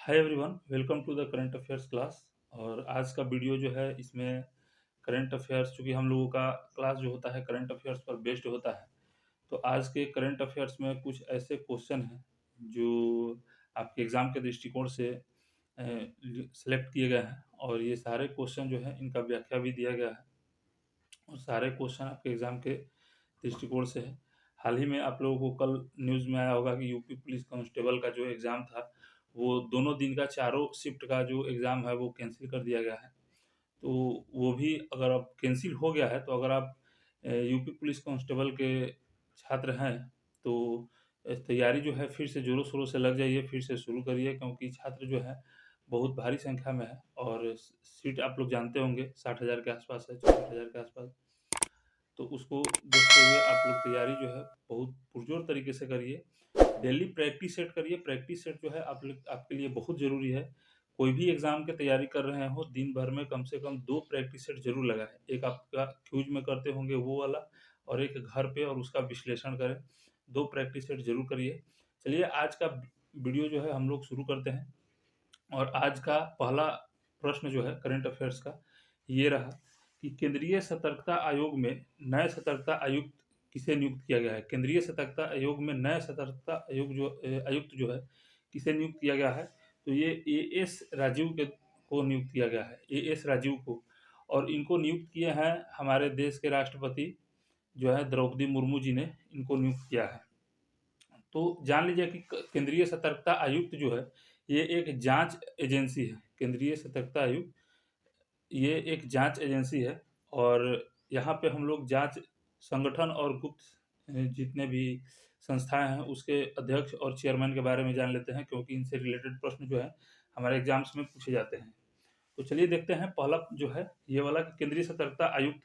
Hi everyone, welcome to the current affairs class. और आज का वीडियो जो है इसमें करंट अफेयर्स, चूँकि हम लोगों का क्लास जो होता है करंट अफेयर्स पर बेस्ड होता है, तो आज के करंट अफेयर्स में कुछ ऐसे क्वेश्चन हैं जो आपके एग्ज़ाम के दृष्टिकोण से सेलेक्ट किए गए हैं। और ये सारे क्वेश्चन जो हैं इनका व्याख्या भी दिया गया है और सारे क्वेश्चन आपके एग्ज़ाम के दृष्टिकोण से है। हाल ही में आप लोगों को कल न्यूज़ में आया होगा कि यूपी पुलिस कांस्टेबल का जो एग्ज़ाम था, वो दोनों दिन का चारों शिफ्ट का जो एग्ज़ाम है वो कैंसिल कर दिया गया है। तो वो भी अगर अब कैंसिल हो गया है, तो अगर आप यूपी पुलिस कांस्टेबल के छात्र हैं, तो तैयारी जो है फिर से ज़ोरों-शोरों से लग जाइए, फिर से शुरू करिए, क्योंकि छात्र जो है बहुत भारी संख्या में है और सीट आप लोग जानते होंगे 60,000 के आसपास है, 64,000 के आसपास। तो उसको देखते हुए आप लोग तैयारी जो है बहुत पुरज़ोर तरीके से करिए। डेली प्रैक्टिस सेट करिए। प्रैक्टिस सेट जो है आप लोग आपके लिए बहुत ज़रूरी है। कोई भी एग्ज़ाम की तैयारी कर रहे हो, दिन भर में कम से कम 2 प्रैक्टिस सेट ज़रूर लगाएँ। एक आपका क्विज़ में करते होंगे वो वाला, और एक घर पे और उसका विश्लेषण करें। 2 प्रैक्टिस सेट ज़रूर करिए। चलिए आज का वीडियो जो है हम लोग शुरू करते हैं। और आज का पहला प्रश्न जो है करंट अफेयर्स का ये रहा कि केंद्रीय सतर्कता आयोग में नए सतर्कता आयुक्त किसे नियुक्त किया गया है। केंद्रीय सतर्कता आयोग में नए सतर्कता आयुक्त जो है किसे नियुक्त किया गया है, तो ये एएस राजीव के को नियुक्त किया गया है, एएस राजीव को। और इनको नियुक्त किए हैं हमारे देश के राष्ट्रपति जो है द्रौपदी मुर्मू जी ने इनको नियुक्त किया है। तो जान लीजिए कि केंद्रीय सतर्कता आयुक्त जो है ये एक जांच एजेंसी है। केंद्रीय सतर्कता आयुक्त ये एक जांच एजेंसी है। और यहाँ पे हम लोग जांच संगठन और गुप्त जितने भी संस्थाएं हैं उसके अध्यक्ष और चेयरमैन के बारे में जान लेते हैं, क्योंकि इनसे रिलेटेड प्रश्न जो है हमारे एग्जाम्स में पूछे जाते हैं। तो चलिए देखते हैं पहला जो है ये वाला कि केंद्रीय सतर्कता आयुक्त।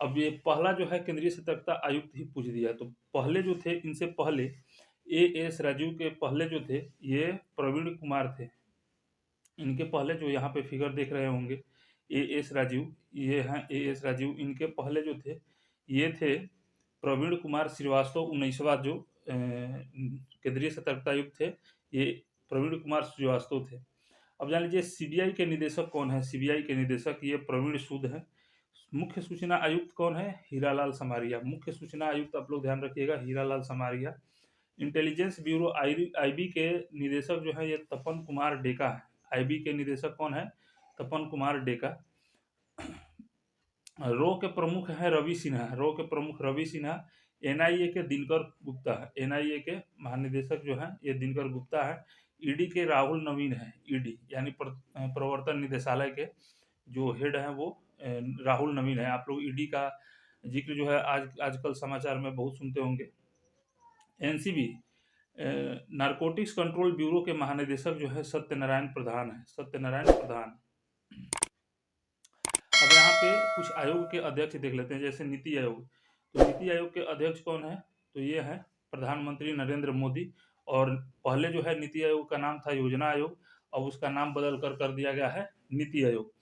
अब ये पहला जो है केंद्रीय सतर्कता आयुक्त ही पूछ दिया। तो पहले जो थे, इनसे पहले एएस राजीव के पहले जो थे ये प्रवीण कुमार थे। इनके पहले जो यहाँ पे फिगर देख रहे होंगे एएस राजीव, ये हैं एएस राजीव। इनके पहले जो थे ये थे प्रवीण कुमार श्रीवास्तव। 19वां जो केंद्रीय सतर्कता आयुक्त थे ये प्रवीण कुमार श्रीवास्तव थे। अब जान लीजिए सीबीआई के निदेशक कौन है। सीबीआई के निदेशक ये प्रवीण सूद हैं। मुख्य सूचना आयुक्त कौन है, हीरालाल समारिया। मुख्य सूचना आयुक्त आप लोग ध्यान रखिएगा, Hiralal Samaria. Intelligence bureau IB के निदेशक जो है ये तपन कुमार डेका है। आईबी के निदेशक कौन है, तपन कुमार डेका। रो के प्रमुख हैं रवि सिन्हा। रो के प्रमुख रवि सिन्हा। एनआईए के दिनकर गुप्ता है। एनआईए के महानिदेशक जो हैं ये दिनकर गुप्ता है। ईडी के राहुल नवीन है। ईडी यानी प्रवर्तन निदेशालय के जो हेड हैं वो राहुल नवीन है। आप लोग ईडी का जिक्र जो है आजकल समाचार में बहुत सुनते होंगे। एनसीबी नारकोटिक्स कंट्रोल ब्यूरो के महानिदेशक जो है सत्यनारायण प्रधान है। सत्यनारायण प्रधान। अब यहाँ पे कुछ आयोग के अध्यक्ष देख लेते हैं, जैसे नीति आयोग। तो नीति आयोग के अध्यक्ष कौन है, तो ये है प्रधानमंत्री नरेंद्र मोदी। और पहले जो है नीति आयोग का नाम था योजना आयोग, अब उसका नाम बदल कर दिया गया है नीति आयोग।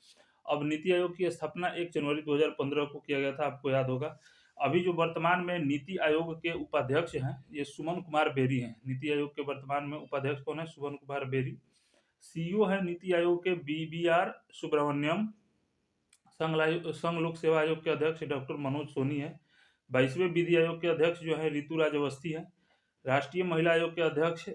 अब नीति आयोग की स्थापना 1 जनवरी 2015 को किया गया था, आपको याद होगा। अभी जो वर्तमान में नीति आयोग के उपाध्यक्ष हैं ये सुमन कुमार बेरी हैं। नीति आयोग के वर्तमान में उपाध्यक्ष कौन है, सुमन कुमार बेरी। सीईओ है नीति आयोग के बीबीआर सुब्रमण्यम। संघ लोक सेवा आयोग के अध्यक्ष डॉक्टर मनोज सोनी है। 22वें विधि आयोग के अध्यक्ष जो है ऋतुराज अवस्थी है। राष्ट्रीय महिला आयोग के अध्यक्ष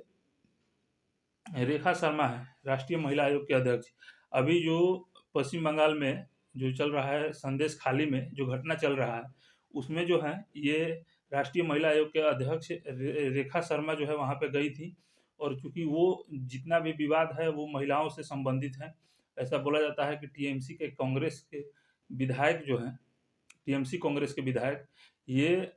रेखा शर्मा है। राष्ट्रीय महिला आयोग के अध्यक्ष। अभी जो पश्चिम बंगाल में जो चल रहा है संदेश खाली में जो घटना चल रहा है उसमें जो है ये राष्ट्रीय महिला आयोग के अध्यक्ष रेखा शर्मा जो है वहाँ पे गई थी। और चूंकि वो जितना भी विवाद है वो महिलाओं से संबंधित है। ऐसा बोला जाता है कि टीएमसी के कांग्रेस के विधायक जो हैं, टीएमसी कांग्रेस के विधायक, ये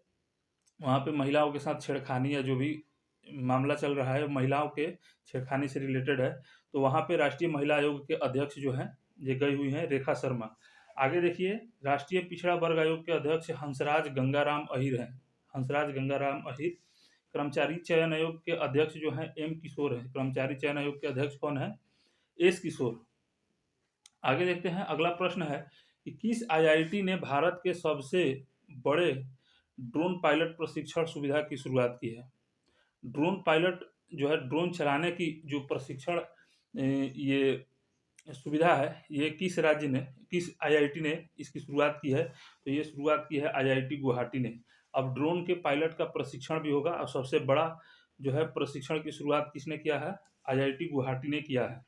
वहाँ पे महिलाओं के साथ छेड़खानी या जो भी मामला चल रहा है महिलाओं के छेड़खानी से रिलेटेड है। तो वहाँ पे राष्ट्रीय महिला आयोग के अध्यक्ष जो हैं ये गई हुई हैं रेखा शर्मा। आगे देखिए राष्ट्रीय पिछड़ा वर्ग आयोग के अध्यक्ष हंसराज गंगाराम अहिर हैं। हंसराज गंगाराम अहिर। कर्मचारी चयन आयोग के अध्यक्ष जो हैं एम किशोर है। कर्मचारी चयन आयोग के अध्यक्ष कौन है, एस किशोर। आगे देखते हैं अगला प्रश्न है कि किस आईआईटी ने भारत के सबसे बड़े ड्रोन पायलट प्रशिक्षण सुविधा की शुरुआत की है। ड्रोन पायलट जो है ड्रोन चलाने की जो प्रशिक्षण ये सुविधा है, ये किस राज्य ने, किस आईआईटी ने इसकी शुरुआत की है? तो ये शुरुआत की है आईआईटी गुवाहाटी ने। अब ड्रोन के पायलट का प्रशिक्षण भी होगा और सबसे बड़ा जो है प्रशिक्षण की शुरुआत किसने किया है? आईआईटी गुवाहाटी ने किया है।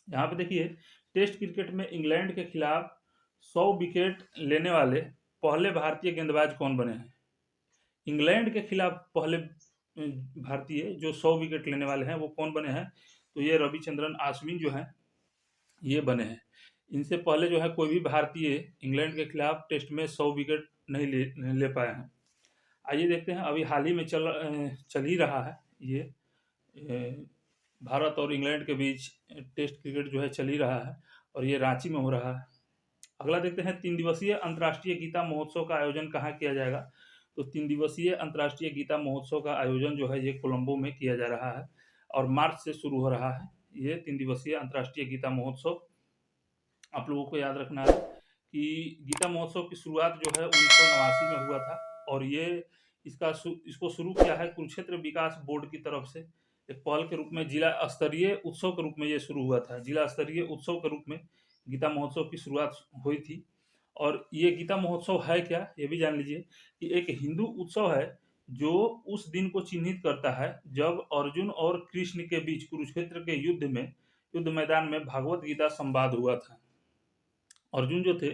यहाँ पे देखिए, टेस्ट क्रिकेट में इंग्लैंड के खिलाफ 100 विकेट लेने वाले पहले भारतीय गेंदबाज कौन बने हैं? इंग्लैंड के खिलाफ पहले भारतीय जो 100 विकेट लेने वाले हैं वो कौन बने हैं? तो ये रविचंद्रन अश्विन जो हैं ये बने हैं। इनसे पहले जो है कोई भी भारतीय इंग्लैंड के खिलाफ टेस्ट में 100 विकेट नहीं ले पाए हैं। आइए देखते हैं, अभी हाल ही में चल ही रहा है ये भारत और इंग्लैंड के बीच टेस्ट क्रिकेट जो है चल ही रहा है और ये रांची में हो रहा है। अगला देखते हैं, 3 दिवसीय अंतर्राष्ट्रीय गीता महोत्सव का आयोजन कहाँ किया जाएगा? तो 3 दिवसीय अंतर्राष्ट्रीय गीता महोत्सव का आयोजन जो है ये कोलंबो में किया जा रहा है और मार्च से शुरू हो रहा है। ये 3 दिवसीय अंतर्राष्ट्रीय गीता महोत्सव आप लोगों को याद रखना है कि गीता महोत्सव की शुरुआत जो है 1989 में हुआ था और ये इसको शुरू किया है कुरुक्षेत्र विकास बोर्ड की तरफ से एक पहल के रूप में। जिला स्तरीय उत्सव के रूप में ये शुरू हुआ था। जिला स्तरीय उत्सव के रूप में गीता महोत्सव की शुरुआत हुई थी। और ये गीता महोत्सव है क्या, ये भी जान लीजिए कि एक हिंदू उत्सव है जो उस दिन को चिन्हित करता है जब अर्जुन और कृष्ण के बीच कुरुक्षेत्र के युद्ध मैदान में भागवत गीता संवाद हुआ था। अर्जुन जो थे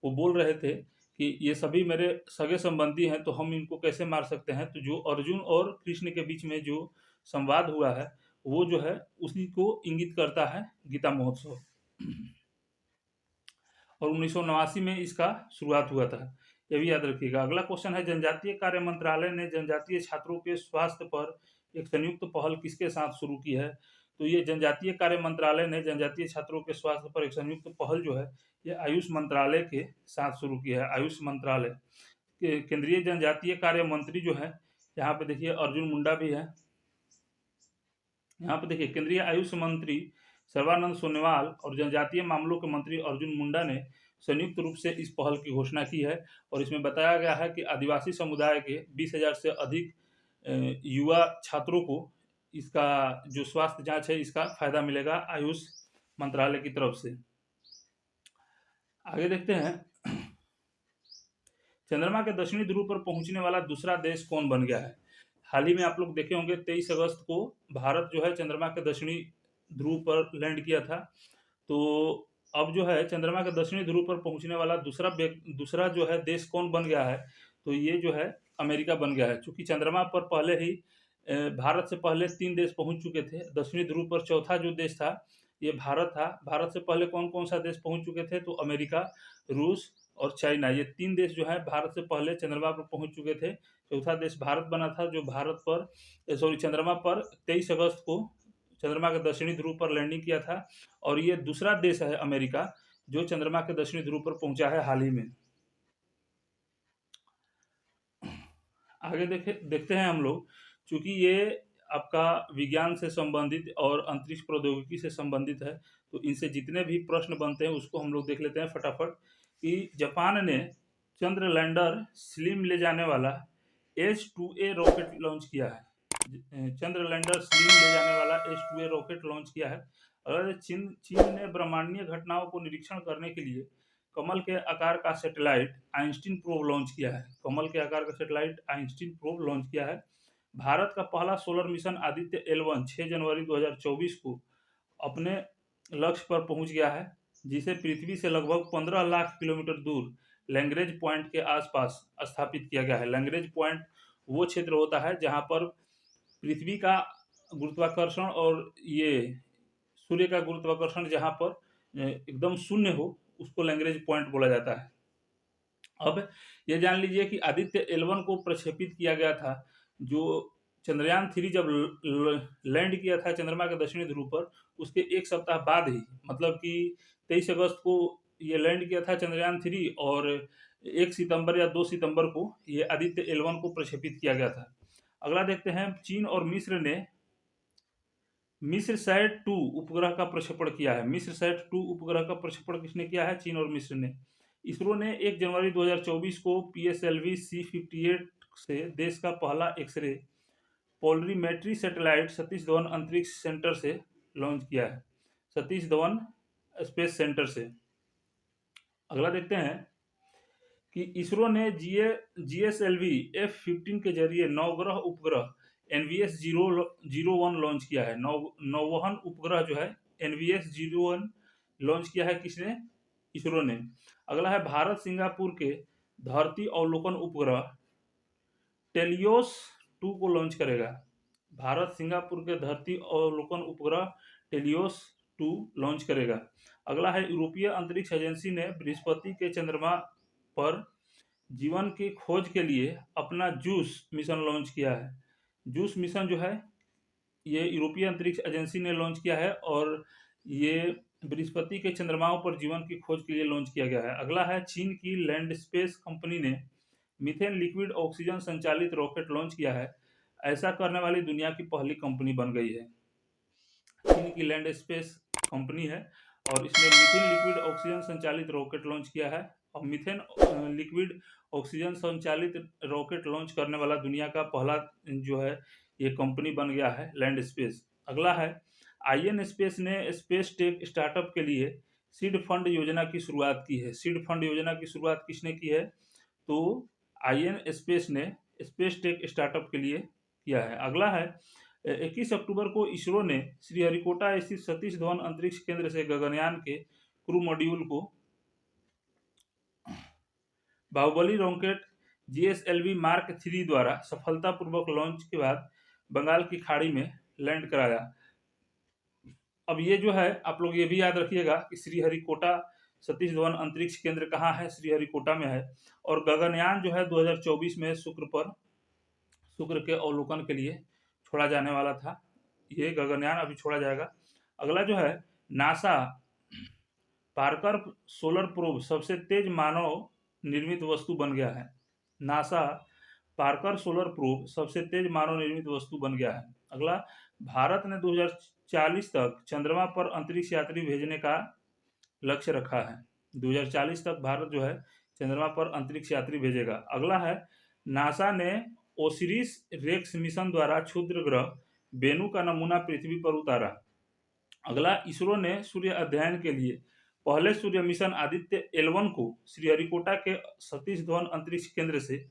वो बोल रहे थे कि ये सभी मेरे सगे संबंधी हैं, तो हम इनको कैसे मार सकते हैं? तो जो अर्जुन और कृष्ण के बीच में जो संवाद हुआ है वो जो है उसी को इंगित करता है गीता महोत्सव। और 1989 में इसका शुरुआत हुआ था, ये भी याद रखिएगा। अगला क्वेश्चन है, जनजातीय कार्य मंत्रालय ने जनजातीय छात्रों के स्वास्थ्य पर एक संयुक्त पहल किसके साथ शुरू की है? तो ये जनजातीय कार्य मंत्रालय ने जनजातीय छात्रों के स्वास्थ्य पर एक संयुक्त पहल जो है ये आयुष मंत्रालय के साथ शुरू की है। आयुष मंत्रालय के केंद्रीय जनजातीय कार्य मंत्री जो है, यहाँ पे देखिए अर्जुन मुंडा भी है। यहाँ पे देखिए केंद्रीय आयुष मंत्री सर्बानंद सोनोवाल और जनजातीय मामलों के मंत्री अर्जुन मुंडा ने संयुक्त रूप से इस पहल की घोषणा की है और इसमें बताया गया है कि आदिवासी समुदाय के 20,000 से अधिक युवा छात्रों को इसका जो स्वास्थ्य जांच है इसका फायदा मिलेगा आयुष मंत्रालय की तरफ से। आगे देखते हैं, चंद्रमा के दक्षिणी ध्रुव पर पहुंचने वाला दूसरा देश कौन बन गया है? हाल ही में आप लोग देखे होंगे 23 अगस्त को भारत जो है चंद्रमा के दक्षिणी ध्रुव पर लैंड किया था। तो अब जो है चंद्रमा के दक्षिणी ध्रुव पर पहुंचने वाला दूसरा जो है देश कौन बन गया है? तो ये जो है अमेरिका बन गया है। चूंकि चंद्रमा पर पहले ही भारत से पहले 3 देश पहुंच चुके थे। दक्षिणी ध्रुव पर चौथा जो देश था ये भारत था। भारत से पहले कौन कौन सा देश पहुंच चुके थे? तो अमेरिका, रूस और चाइना, ये 3 देश जो है भारत से पहले चंद्रमा पर पहुंच चुके थे। चौथा देश भारत बना था जो चंद्रमा पर 23 अगस्त को चंद्रमा के दक्षिणी ध्रुव पर लैंडिंग किया था। और ये दूसरा देश है अमेरिका जो चंद्रमा के दक्षिणी ध्रुव पर पहुंचा है हाल ही में। आगे देखते हैं हम लोग, चूंकि ये आपका विज्ञान से संबंधित और अंतरिक्ष प्रौद्योगिकी से संबंधित है तो इनसे जितने भी प्रश्न बनते हैं उसको हम लोग देख लेते हैं फटाफट। कि जापान ने चंद्र लैंडर स्लिम ले जाने वाला H2A रॉकेट लॉन्च किया है। चंद्र लैंडर स्लिम ले जाने वाला H2A रॉकेट लॉन्च किया है। और चीन ने ब्रह्मांडीय घटनाओं को निरीक्षण करने के लिए कमल के आकार का सैटेलाइट आइंस्टीन प्रोब लॉन्च किया है। कमल के आकार का सैटेलाइट आइंस्टीन प्रोब लॉन्च किया है। भारत का पहला सोलर मिशन आदित्य L1 6 जनवरी 2024 को अपने लक्ष्य पर पहुंच गया है, जिसे पृथ्वी से लगभग 15 लाख किलोमीटर दूर लैग्रेंज पॉइंट के आसपास स्थापित किया गया है। लैग्रेंज पॉइंट वो क्षेत्र होता है जहां पर पृथ्वी का गुरुत्वाकर्षण और ये सूर्य का गुरुत्वाकर्षण जहां पर एकदम शून्य हो उसको लैग्रेंज पॉइंट बोला जाता है। अब ये जान लीजिए कि आदित्य L1 को प्रक्षेपित किया गया था। जो चंद्रयान 3 जब लैंड किया था चंद्रमा के दक्षिणी ध्रुव पर उसके 1 सप्ताह बाद ही, मतलब कि 23 अगस्त को ये लैंड किया था चंद्रयान 3 और 1 सितंबर या 2 सितंबर को ये आदित्य L1 को प्रक्षेपित किया गया था। अगला देखते हैं, चीन और मिस्र ने मिस्रसैट 2 उपग्रह का प्रक्षेपण किया है। मिस्रसैट 2 उपग्रह का प्रक्षेपण किसने किया है? चीन और मिस्र ने। इसरो ने 1 जनवरी 2024 को PSLV C58 से देश का पहला X-ray polarimetry satellite Satish Dhawan अंतरिक्ष सेंटर से लॉन्च किया है सतीश धवन स्पेस सेंटर से। अगला देखते हैं कि इसरो ने GSLV F-15 के जरिए नवग्रह उपग्रह NVS-01 लॉन्च किया है। नौवहन उपग्रह जो है NVS-01 लॉन्च किया है किसने? इसरो ने। अगला है भारत सिंगापुर के धरती अवलोकन उपग्रह टेलियोस 2 को लॉन्च करेगा। भारत सिंगापुर के धरती अवलोकन उपग्रह टेलियोस 2 लॉन्च करेगा। अगला है यूरोपीय अंतरिक्ष एजेंसी ने बृहस्पति के चंद्रमा पर जीवन की खोज के लिए अपना जूस मिशन लॉन्च किया है। जूस मिशन जो है ये यूरोपीय अंतरिक्ष एजेंसी ने लॉन्च किया है और ये बृहस्पति के चंद्रमाओं पर जीवन की खोज के लिए लॉन्च किया गया है। अगला है चीन की लैंड स्पेस कंपनी ने मीथेन लिक्विड ऑक्सीजन संचालित रॉकेट लॉन्च किया है। ऐसा करने वाली दुनिया की पहली कंपनी बन गई है। चीन की लैंड स्पेस कंपनी है और इसने मीथेन लिक्विड ऑक्सीजन संचालित रॉकेट लॉन्च किया है और मीथेन लिक्विड ऑक्सीजन संचालित रॉकेट लॉन्च करने वाला दुनिया का पहला जो है ये कंपनी बन गया है लैंड स्पेस। अगला है IN स्पेस ने स्पेस टेक स्टार्टअप के लिए सीड फंड योजना की शुरुआत की है। सीड फंड योजना की शुरुआत किसने की है? तो IN स्पेस ने स्पेस टेक स्टार्टअप के लिए किया है। अगला है 21 अक्टूबर को इसरो ने श्रीहरिकोटा स्थित सतीश धवन अंतरिक्ष केंद्र से गगनयान के क्रू मॉड्यूल को बाहुबली रॉकेट GSLV मार्क 3 द्वारा सफलतापूर्वक लॉन्च के बाद बंगाल की खाड़ी में लैंड कराया। अब ये जो है आप लोग ये भी याद रखिएगा कि श्रीहरिकोटा सतीश धवन अंतरिक्ष केंद्र कहाँ है? श्रीहरिकोटा में है। और गगनयान जो है 2024 में शुक्र के अवलोकन के लिए छोड़ा जाने वाला था। ये गगनयान अभी छोड़ा जाएगा। अगला जो है नासा पार्कर सोलर प्रोब सबसे तेज मानव निर्मित वस्तु बन गया है। नासा पार्कर सोलर प्रोब सबसे तेज मानव निर्मित वस्तु बन गया है। अगला भारत ने 2040 तक चंद्रमा पर अंतरिक्ष यात्री भेजने का लक्ष्य रखा है। 2040 तक भारत जो है चंद्रमा पर अंतरिक्ष यात्री भेजेगा। अगला है नासा ने ओसिरिस रेक्स मिशन द्वारा क्षुद्र ग्रह वेनु का नमूना पृथ्वी पर उतारा। अगला इसरो ने सूर्य अध्ययन के लिए पहले सूर्य मिशन आदित्य L1 को श्रीहरिकोटा के सतीश धवन अंतरिक्ष केंद्र से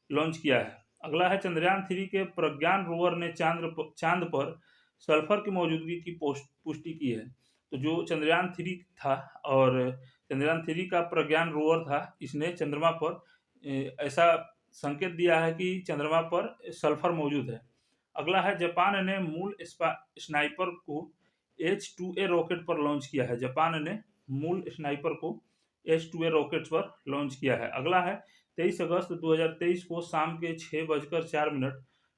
लॉन्च किया है। अगला है चंद्रयान 3 के प्रज्ञान रोवर ने चांद पर सल्फर की मौजूदगी की पुष्टि की है। तो जो चंद्रयान 3 था और चंद्रयान 3 का प्रज्ञान रोवर था, इसने चंद्रमा पर ऐसा संकेत दिया है कि चंद्रमा पर सल्फर मौजूद है। अगला है जापान ने मूल स्नाइपर को H-2A रॉकेट पर लॉन्च किया है। जापान ने मूल स्नाइपर को H-2A रॉकेट पर लॉन्च किया है। अगला है 23 अगस्त 2023 को शाम के 6:04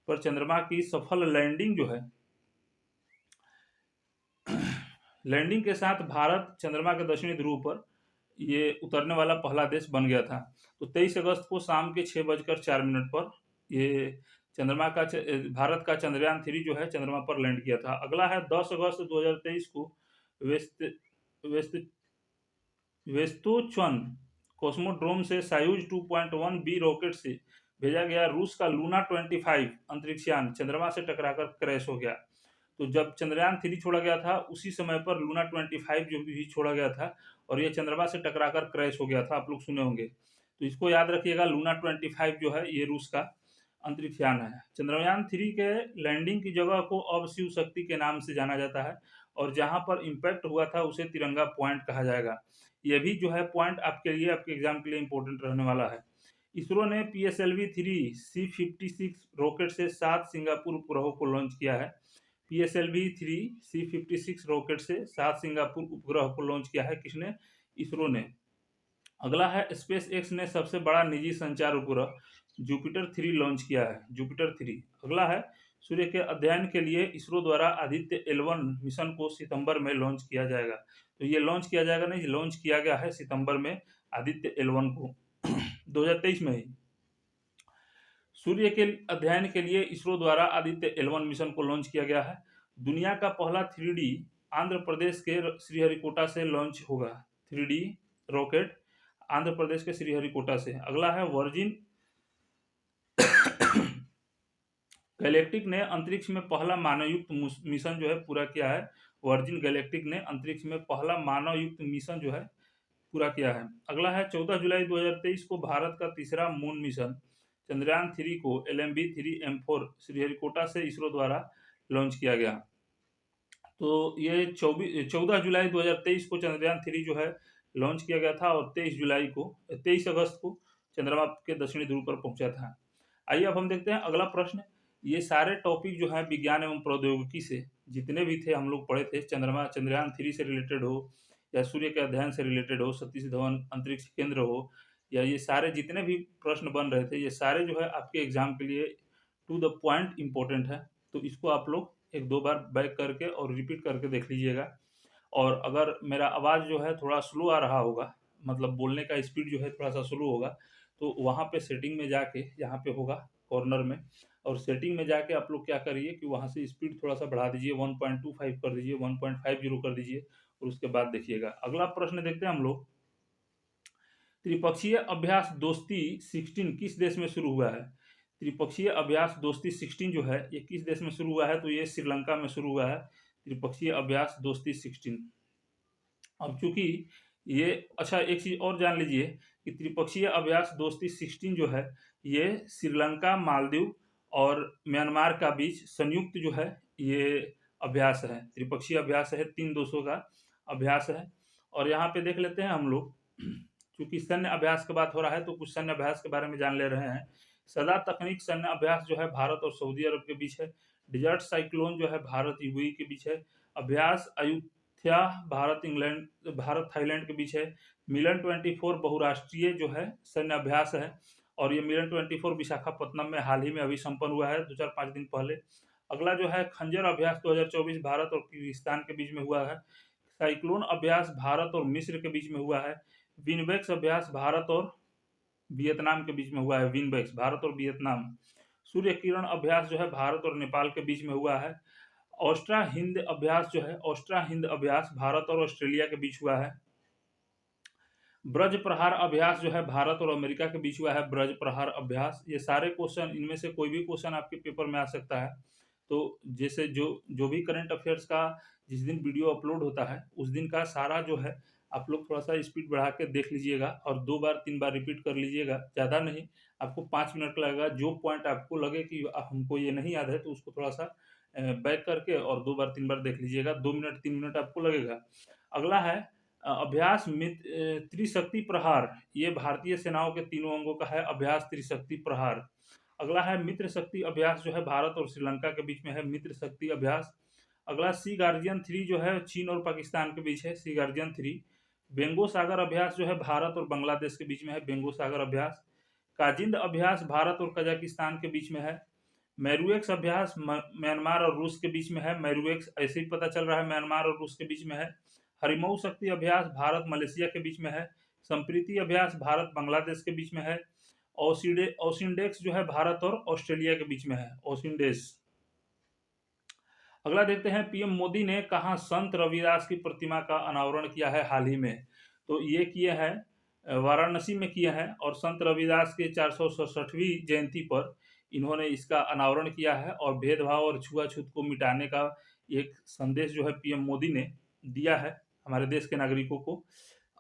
पर चंद्रमा की सफल लैंडिंग जो है लैंडिंग के साथ भारत चंद्रमा के दक्षिणी ध्रुव पर ये उतरने वाला पहला देश बन गया था। तो 23 अगस्त को शाम के 6:04 पर ये चंद्रमा का भारत का चंद्रयान 3 जो है चंद्रमा पर लैंड किया था। अगला है 10 अगस्त 2023 को वेस्तोचन कॉस्मोड्रोम से सायुज 2.1B रॉकेट से भेजा गया रूस का लूना 25 अंतरिक्षयान चंद्रमा से टकराकर क्रैश हो गया। तो जब चंद्रयान 3 छोड़ा गया था उसी समय पर लूना 25 जो भी छोड़ा गया था और ये चंद्रमा से टकराकर क्रैश हो गया था। आप लोग सुने होंगे, तो इसको याद रखिएगा। लूना 25 जो है ये रूस का अंतरिक्षयान है। चंद्रयान 3 के लैंडिंग की जगह को अब शिव शक्ति के नाम से जाना जाता है और जहां पर इम्पैक्ट हुआ था उसे तिरंगा पॉइंट कहा जाएगा। यह भी जो है पॉइंट आपके लिए आपके एग्जाम के लिए इंपॉर्टेंट रहने वाला है। इसरो ने PSLV-3 C-56 रॉकेट से 7 सिंगापुर उपग्रहों को लॉन्च किया है। PSLV-3 C-56 रॉकेट से 7 सिंगापुर उपग्रह को लॉन्च किया है। किसने? इसरो ने। अगला है स्पेस एक्स ने सबसे बड़ा निजी संचार उपग्रह जुपिटर 3 लॉन्च किया है। जुपिटर 3। अगला है सूर्य के अध्ययन के लिए इसरो द्वारा आदित्य L1 मिशन को सितंबर में लॉन्च किया जाएगा। तो ये लॉन्च किया जाएगा नहीं, लॉन्च किया गया है सितंबर में आदित्य L1 को 2023 में ही। सूर्य के अध्ययन के लिए इसरो द्वारा आदित्य L1 मिशन को लॉन्च किया गया है। दुनिया का पहला 3D आंध्र प्रदेश के श्रीहरिकोटा से लॉन्च होगा। 3D रॉकेट आंध्र प्रदेश के श्रीहरिकोटा से। अगला है वर्जिन गैलेक्टिक ने अंतरिक्ष में पहला मानवयुक्त मिशन जो है पूरा किया है वर्जिन गैलेक्टिक ने अंतरिक्ष में पहला मानव युक्त मिशन जो है पूरा किया है। अगला है 14 जुलाई 2023 को भारत का तीसरा मून मिशन चंद्रयान 3 को LMB-3M4 श्रीहरिकोटा से इसरो द्वारा लॉन्च किया गया। तो ये 14 जुलाई 2023 को चंद्रयान 3 जो है लॉन्च किया गया था और 23 अगस्त को चंद्रमा के दक्षिणी ध्रुव पर पहुंचा था। आइए अब हम देखते हैं अगला प्रश्न। ये सारे टॉपिक जो है विज्ञान एवं प्रौद्योगिकी से जितने भी थे हम लोग पढ़े थे, चंद्रयान 3 से रिलेटेड हो या सूर्य के अध्ययन से रिलेटेड हो, सतीश धवन अंतरिक्ष केंद्र हो, या ये सारे जितने भी प्रश्न बन रहे थे, ये सारे जो है आपके एग्जाम के लिए टू द पॉइंट इंपॉर्टेंट है। तो इसको आप लोग एक दो बार बैक करके और रिपीट करके देख लीजिएगा। और अगर मेरा आवाज़ जो है थोड़ा स्लो आ रहा होगा, मतलब बोलने का स्पीड जो है थोड़ा सा स्लो होगा, तो वहाँ पे सेटिंग में जाके, यहाँ पे होगा कॉर्नर में, और सेटिंग में जाके आप लोग क्या करिए कि वहाँ से स्पीड थोड़ा सा बढ़ा दीजिए, 1.25 कर दीजिए, 1.50 कर दीजिए, और उसके बाद देखिएगा। अगला प्रश्न देखते हैं हम लोग। त्रिपक्षीय अभ्यास दोस्ती 16 किस देश में शुरू हुआ है? त्रिपक्षीय अभ्यास दोस्ती 16 जो है ये किस देश में शुरू हुआ है? तो ये श्रीलंका में शुरू हुआ है, त्रिपक्षीय अभ्यास दोस्ती 16। अब चूंकि ये, अच्छा एक चीज और जान लीजिए कि त्रिपक्षीय अभ्यास दोस्ती 16 जो है ये श्रीलंका, मालदीव और म्यांमार का बीच संयुक्त जो है ये अभ्यास है, त्रिपक्षीय अभ्यास है, 3 देशों का अभ्यास है। और यहाँ पे देख लेते हैं हम लोग, चूंकि सैन्य अभ्यास की बात हो रहा है तो कुछ सैन्य अभ्यास के बारे में जान ले रहे हैं। सदा तकनीक सैन्य अभ्यास जो है भारत और सऊदी अरब के बीच है। डिजर्ट साइक्लोन जो है भारत यूएई के बीच है। अभ्यास अयुत्या भारत थाईलैंड के बीच है। मिलन 24 बहुराष्ट्रीय जो है सैन्य अभ्यास है, और ये मिलन 24 विशाखापट्टनम में हाल ही में अभी संपन्न हुआ है 2-4-5 दिन पहले। अगला जो है खंजर अभ्यास 2024 भारत और किर्गिस्तान के बीच में हुआ है। साइक्लोन अभ्यास भारत और मिस्र के बीच में हुआ है। विनबेक्स अभ्यास भारत और वियतनाम के बीच में हुआ है, विनबेक्स भारत और वियतनाम। सूर्य किरण अभ्यास जो है भारत और नेपाल के बीच में हुआ है। ऑस्ट्रा हिंद अभ्यास जो है, ऑस्ट्रा हिंद अभ्यास भारत और ऑस्ट्रेलिया के बीच हुआ है। ब्रज प्रहार अभ्यास जो है भारत और अमेरिका के बीच हुआ है, ब्रज प्रहार अभ्यास। ये सारे क्वेश्चन, इनमें से कोई भी क्वेश्चन आपके पेपर में आ सकता है। तो जैसे जो भी करंट अफेयर्स का जिस दिन वीडियो अपलोड होता है उस दिन का सारा जो है आप लोग थोड़ा सा स्पीड बढ़ा के देख लीजिएगा और 2 बार 3 बार रिपीट कर लीजिएगा, ज़्यादा नहीं, आपको 5 मिनट लगेगा। जो पॉइंट आपको लगे कि हमको ये नहीं याद है तो उसको थोड़ा सा बैक करके और 2 बार 3 बार देख लीजिएगा, 2 मिनट 3 मिनट आपको लगेगा। अगला है अभ्यास त्रिशक्ति प्रहार, ये भारतीय सेनाओं के तीनों अंगों का है, अभ्यास त्रिशक्ति प्रहार। अगला है मित्र शक्ति अभ्यास जो है भारत और श्रीलंका के बीच में है, मित्र शक्ति अभ्यास। अगला सी गार्जियन 3 जो है चीन और पाकिस्तान के बीच है, सी गार्जियन 3। बेंगो सागर अभ्यास जो है भारत और बांग्लादेश के बीच में है, बेंगो सागर अभ्यास। काजिंद अभ्यास भारत और कजाकिस्तान के बीच में है। मैरूएक्स अभ्यास म्यांमार और रूस के बीच में है, मैरूएक्स ऐसे ही पता चल रहा है म्यांमार और रूस के बीच में है। हरिमऊ शक्ति अभ्यास भारत मलेशिया के बीच में है। संप्रीति अभ्यास भारत बांग्लादेश के बीच में है। ओसिंडेक्स जो है भारत और ऑस्ट्रेलिया के बीच में है, ओसिंडेस। अगला देखते हैं, पीएम मोदी ने कहा संत रविदास की प्रतिमा का अनावरण किया है हाल ही में? तो ये किए हैं वाराणसी में किए हैं, और संत रविदास के 467वीं जयंती पर इन्होंने इसका अनावरण किया है और भेदभाव और छुआछूत को मिटाने का एक संदेश जो है पीएम मोदी ने दिया है हमारे देश के नागरिकों को।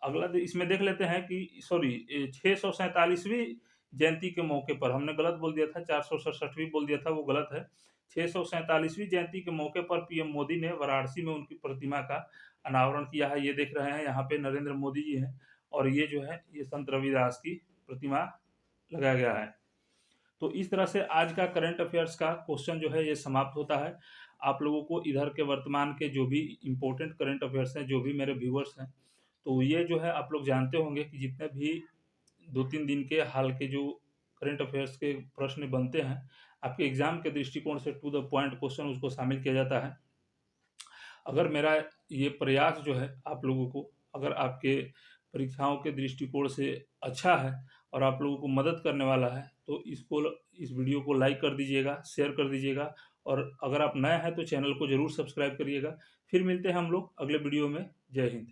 अगला इसमें देख लेते हैं कि 647वीं जयंती के मौके पर, हमने गलत बोल दिया था, 467वीं बोल दिया था, वो गलत है। 647वीं जयंती के मौके पर पीएम मोदी ने वाराणसी में उनकी प्रतिमा का अनावरण किया है। ये देख रहे हैं यहाँ पे नरेंद्र मोदी जी हैं, और ये जो है ये संत रविदास की प्रतिमा लगाया गया है। तो इस तरह से आज का करंट अफेयर्स का क्वेश्चन जो है ये समाप्त होता है। आप लोगों को इधर के वर्तमान के जो भी इम्पोर्टेंट करंट अफेयर्स हैं, जो भी मेरे व्यूवर्स हैं, तो ये जो है आप लोग जानते होंगे कि जितने भी 2-3 दिन के हाल के जो करंट अफेयर्स के प्रश्न बनते हैं आपके एग्जाम के दृष्टिकोण से टू द पॉइंट क्वेश्चन, उसको शामिल किया जाता है। अगर मेरा ये प्रयास जो है आप लोगों को, अगर आपके परीक्षाओं के दृष्टिकोण से अच्छा है और आप लोगों को मदद करने वाला है, तो इस वीडियो को लाइक कर दीजिएगा, शेयर कर दीजिएगा, और अगर आप नए हैं तो चैनल को ज़रूर सब्सक्राइब करिएगा। फिर मिलते हैं हम लोग अगले वीडियो में। जय हिंद।